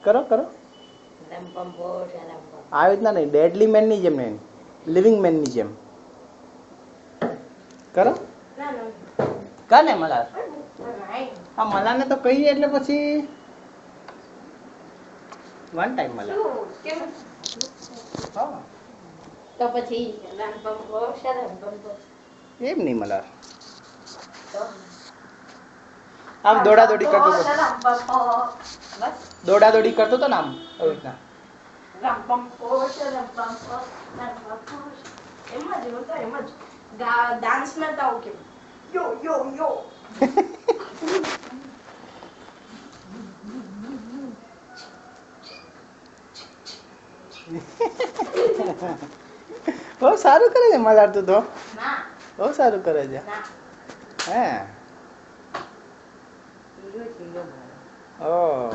કરો કરો આવી રીતના નહીં, ડેડલી મેન ની જેમ નહીં, લિવિંગ મેન ની જેમ કરો. કાને મલાર હા મલાને તો કહીએ એટલે પછી વન ટાઈમ મલાર હા તો પછી એમ નહીં મલાર આમ દોડા દોડી કરતો હતો, દોડા દોડી કરતો હતો ને આમ આવી રીતના ડાન્સ માં તો ઓકે યો યો યો બહુ સારું કરે છે મલાર તું તો, ના બહુ સારું કરે છે ના હે ઓ